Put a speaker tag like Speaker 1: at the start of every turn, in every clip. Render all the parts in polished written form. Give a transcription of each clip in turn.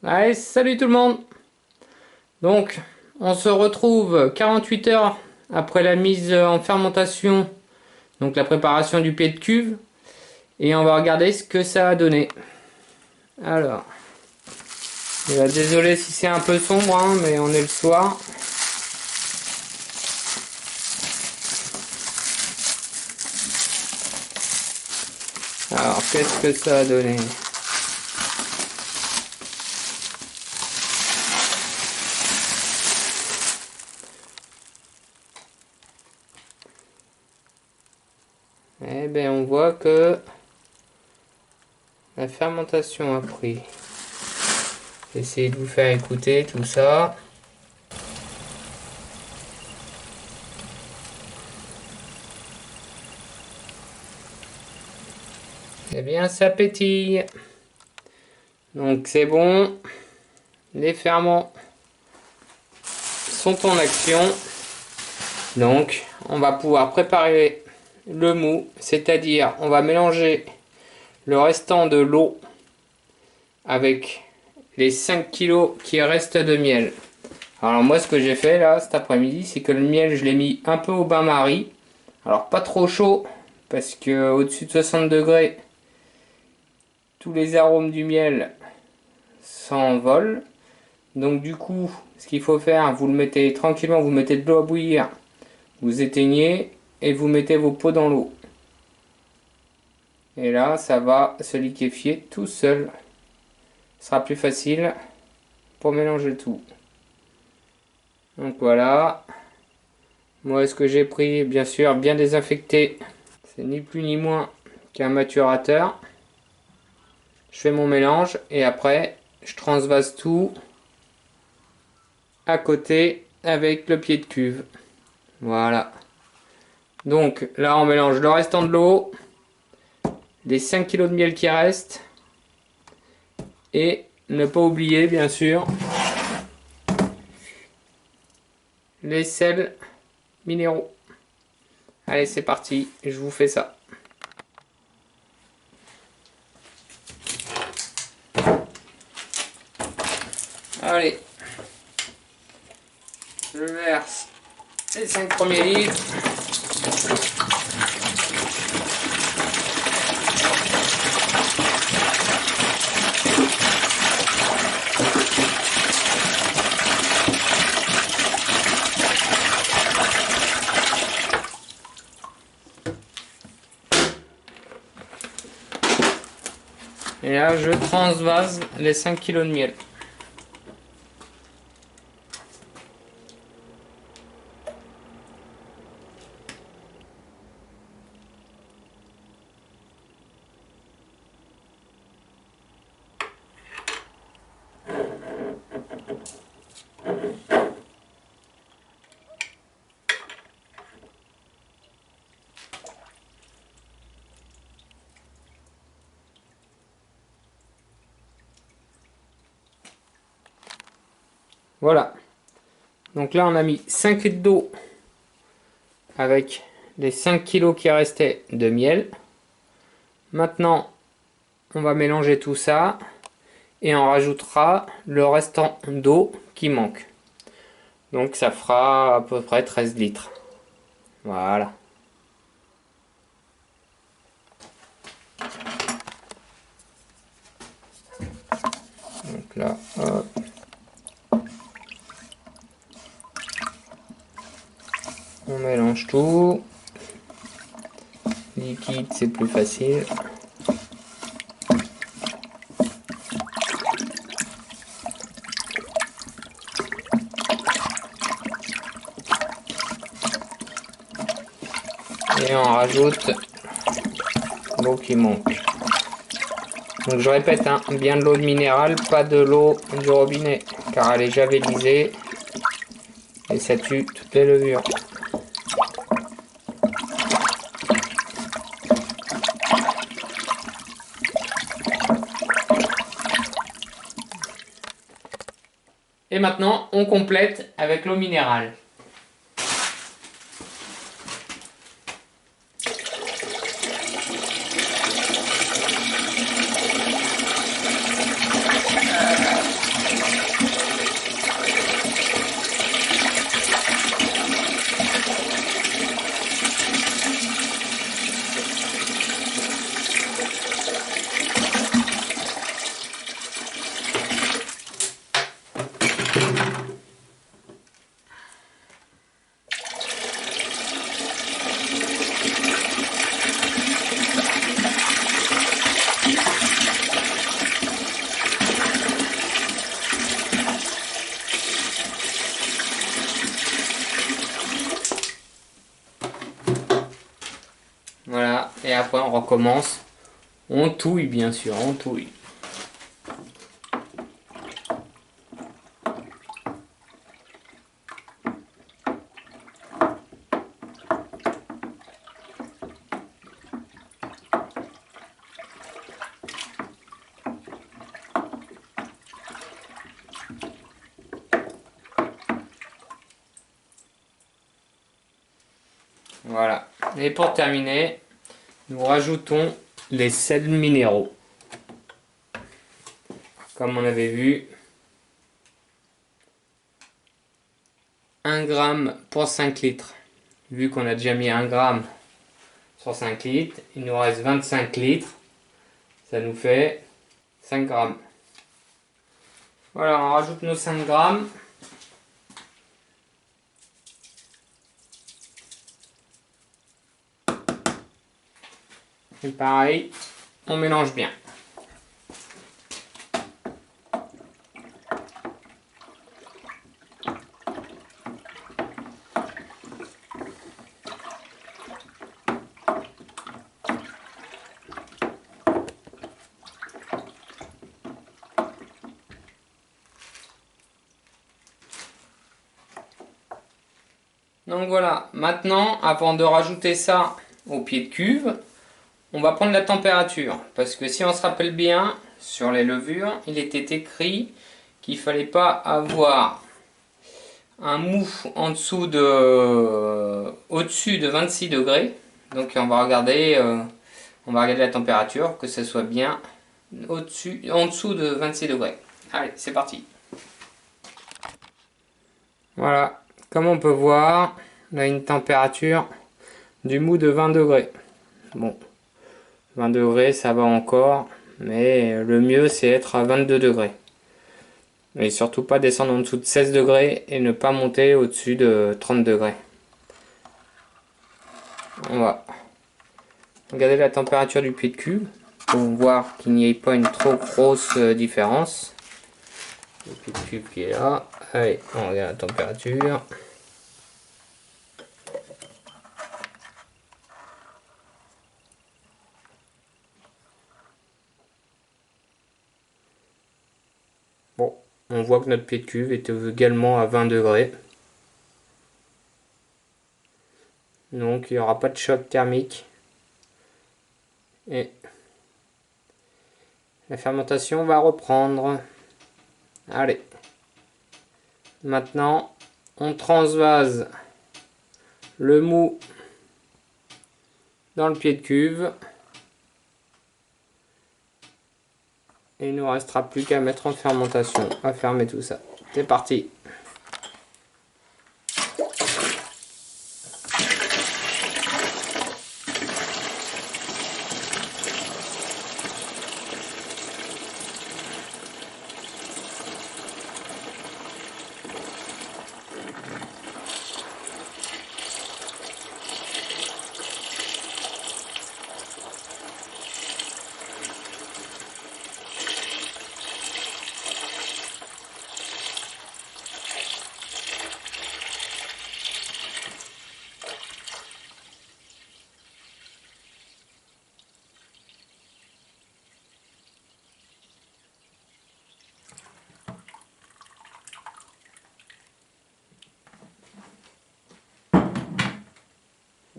Speaker 1: Allez, salut tout le monde. Donc, on se retrouve 48 heures après la mise en fermentation, donc la préparation du pied de cuve, et on va regarder ce que ça a donné. Alors, désolé si c'est un peu sombre, hein, mais on est le soir. Alors, qu'est-ce que ça a donné? Eh bien, on voit que la fermentation a pris. Essayez de vous faire écouter tout ça. Eh bien, ça pétille. Donc, c'est bon. Les ferments sont en action. Donc, on va pouvoir préparer le mou, c'est-à-dire on va mélanger le restant de l'eau avec les 5 kg qui restent de miel. Alors moi, ce que j'ai fait là cet après-midi, c'est que le miel, je l'ai mis un peu au bain-marie. Alors pas trop chaud, parce que au-dessus de 60 degrés, tous les arômes du miel s'envolent. Donc du coup, ce qu'il faut faire, vous le mettez tranquillement, vous mettez de l'eau à bouillir, vous éteignez et vous mettez vos pots dans l'eau. Et là, ça va se liquéfier tout seul. Ce sera plus facile pour mélanger tout. Donc voilà. Moi, ce que j'ai pris, bien sûr, bien désinfecté. C'est ni plus ni moins qu'un maturateur. Je fais mon mélange et après, je transvase tout à côté avec le pied de cuve. Voilà. Donc là, on mélange le restant de l'eau, les 5 kg de miel qui restent, et ne pas oublier, bien sûr, les sels minéraux. Allez, c'est parti, je vous fais ça. Allez, je verse les 5 premiers litres. Et là, je transvase les 5 kg de miel. Voilà. Donc là, on a mis 5 litres d'eau avec les 5 kg qui restaient de miel. Maintenant, on va mélanger tout ça et on rajoutera le restant d'eau qui manque. Donc ça fera à peu près 13 litres. Voilà. Donc là, hop. On mélange tout. Liquide, c'est plus facile. Et on rajoute l'eau qui manque. Donc je répète, hein, bien de l'eau de minérale, pas de l'eau du robinet, car elle est javélisée et ça tue toutes les levures. Et maintenant, on complète avec l'eau minérale. Et après on recommence. On touille bien sûr, on touille. Voilà. Et pour terminer, nous rajoutons les sels minéraux. Comme on avait vu, 1 gramme pour 5 litres. Vu qu'on a déjà mis 1 gramme sur 5 litres, il nous reste 25 litres. Ça nous fait 5 grammes. Voilà, on rajoute nos 5 grammes. Et pareil, on mélange bien. Donc voilà, maintenant, avant de rajouter ça au pied de cuve, on va prendre la température. Parce que si on se rappelle bien, sur les levures, il était écrit qu'il ne fallait pas avoir un mou en dessous de, au-dessus de 26 degrés. Donc on va regarder la température, que ce soit bien au-dessus, en dessous de 26 degrés. Allez, c'est parti. Voilà, comme on peut voir, on a une température du mou de 20 degrés. Bon, 20 degrés ça va encore, mais le mieux c'est être à 22 degrés. Et surtout pas descendre en dessous de 16 degrés et ne pas monter au-dessus de 30 degrés. On va regarder la température du pied de cuve pour voir qu'il n'y ait pas une trop grosse différence. Le pied de cuve qui est là. Allez, on regarde la température. Bon, on voit que notre pied de cuve est également à 20 degrés. Donc il n'y aura pas de choc thermique. Et la fermentation va reprendre. Allez. Maintenant, on transvase le mou dans le pied de cuve. Et il ne nous restera plus qu'à mettre en fermentation, à fermer tout ça. C'est parti!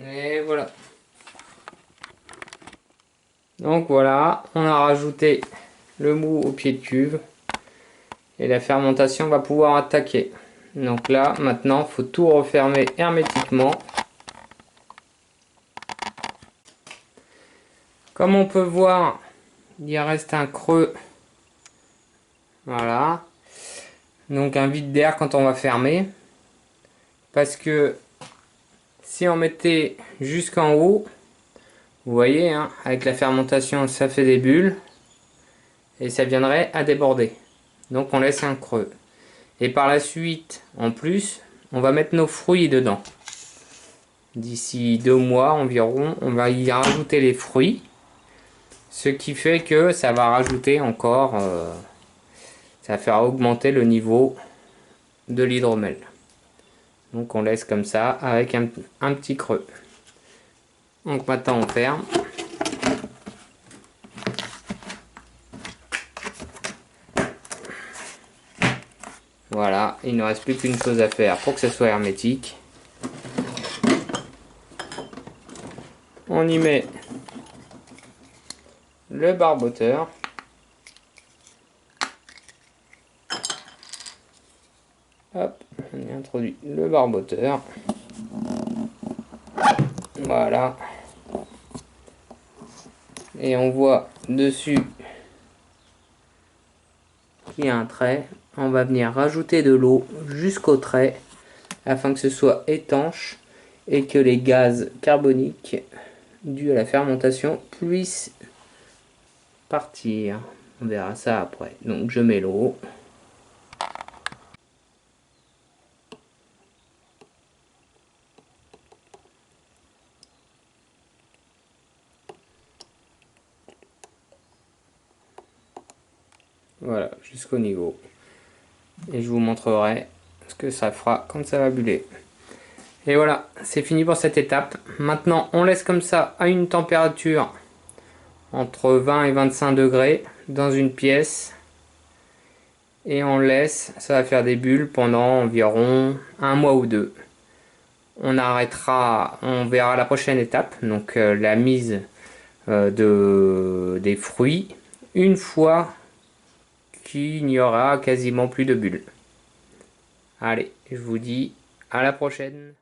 Speaker 1: Et voilà. Donc voilà, on a rajouté le mou au pied de cuve. Et la fermentation va pouvoir attaquer. Donc là, maintenant, il faut tout refermer hermétiquement. Comme on peut voir, il reste un creux. Voilà. Donc un vide d'air quand on va fermer. Parce que si on mettait jusqu'en haut, vous voyez, hein, avec la fermentation, ça fait des bulles. Et ça viendrait à déborder. Donc on laisse un creux. Et par la suite, en plus, on va mettre nos fruits dedans. D'ici 2 mois environ, on va y rajouter les fruits. Ce qui fait que ça va rajouter encore, ça va faire augmenter le niveau de l'hydromel. Donc on laisse comme ça avec un petit creux. Donc maintenant on ferme. Voilà, il ne reste plus qu'une chose à faire pour que ce soit hermétique. On y met le barboteur. Hop, on y introduit le barboteur. Voilà. Et on voit dessus qu'il y a un trait. On va venir rajouter de l'eau jusqu'au trait afin que ce soit étanche et que les gaz carboniques dus à la fermentation puissent partir. On verra ça après. Donc je mets l'eau. Voilà, jusqu'au niveau. Et je vous montrerai ce que ça fera quand ça va buller. Et voilà, c'est fini pour cette étape. Maintenant, on laisse comme ça à une température entre 20 et 25 degrés dans une pièce. Et on laisse, ça va faire des bulles pendant environ un mois ou deux. On arrêtera, on verra la prochaine étape, donc la mise des fruits, une fois qu'il n'y aura quasiment plus de bulles. Allez, je vous dis à la prochaine.